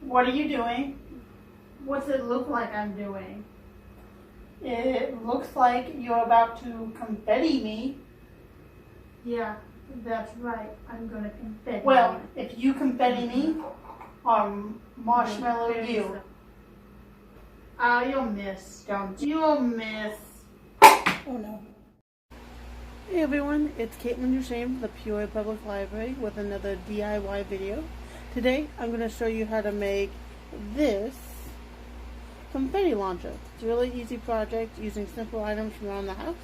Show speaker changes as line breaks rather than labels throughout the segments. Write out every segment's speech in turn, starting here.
What are you doing? What's it look like I'm doing? It looks like you're about to confetti me.
Yeah, that's right. I'm gonna confetti.
Well, if you confetti me, marshmallow you. You'll miss, don't you? You'll miss. Oh no. Hey everyone, it's Katelyn from the Peoria Public Library with another DIY video. Today I'm going to show you how to make this confetti launcher. It's a really easy project using simple items from around the house,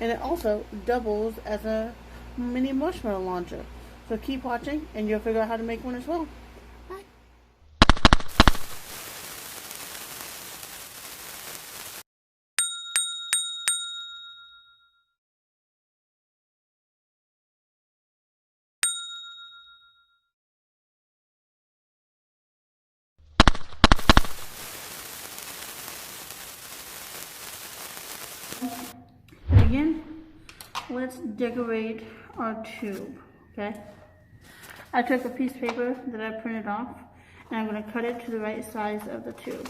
and it also doubles as a mini marshmallow launcher. So keep watching and you'll figure out how to make one as well. Bye. To begin, let's decorate our tube, okay? I took a piece of paper that I printed off, and I'm going to cut it to the right size of the tube.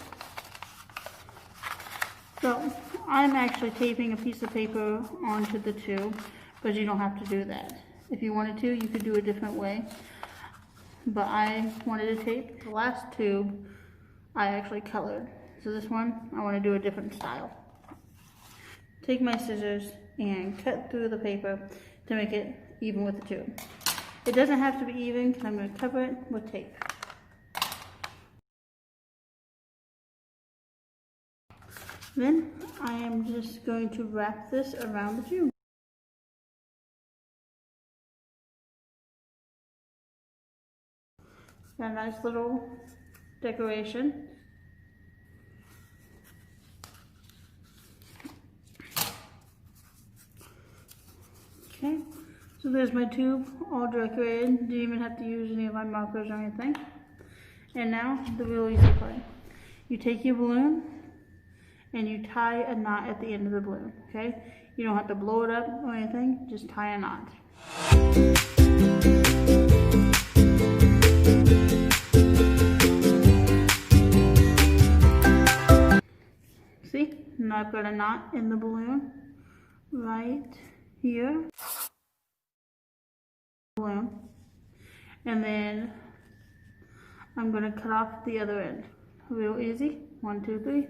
So, I'm actually taping a piece of paper onto the tube, but you don't have to do that. If you wanted to, you could do a different way, but I wanted to tape. The last tube, I actually colored. So this one, I want to do a different style. Take my scissors and cut through the paper to make it even with the tube. It doesn't have to be even because I'm going to cover it with tape. Then I am just going to wrap this around the tube. Got a nice little decoration. Okay, so there's my tube all decorated. Didn't even have to use any of my markers or anything. And now the real easy part. You take your balloon and you tie a knot at the end of the balloon, okay? You don't have to blow it up or anything, just tie a knot. See, now I've got a knot in the balloon right here. Balloon. And then I'm going to cut off the other end. Real easy. 1, 2, 3.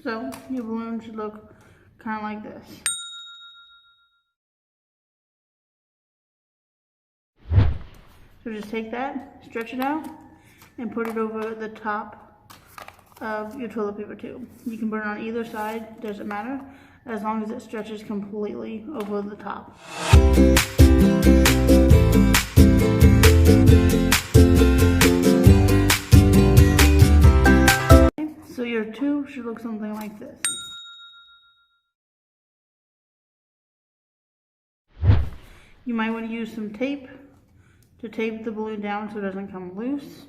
So your balloon should look kind of like this. So just take that, stretch it out, and put it over the top of your toilet paper tube. You can put it on either side, doesn't matter, as long as it stretches completely over the top. Okay, so your tube should look something like this. You might want to use some tape to tape the balloon down so it doesn't come loose.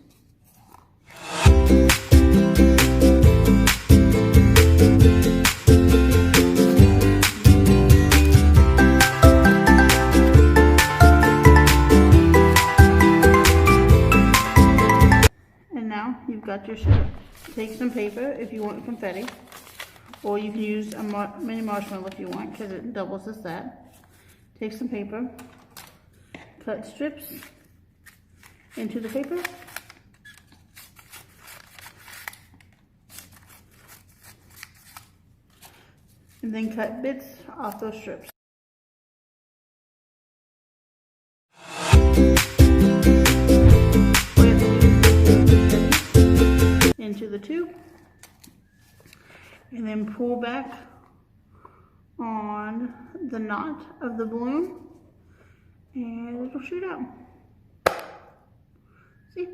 And now you've got your sugar. Take some paper if you want confetti, or you can use a mini marshmallow if you want because it doubles as that. Take some paper, cut strips into the paper, and then cut bits off those strips. Into the tube, and then pull back on the knot of the balloon, and it'll shoot out. See?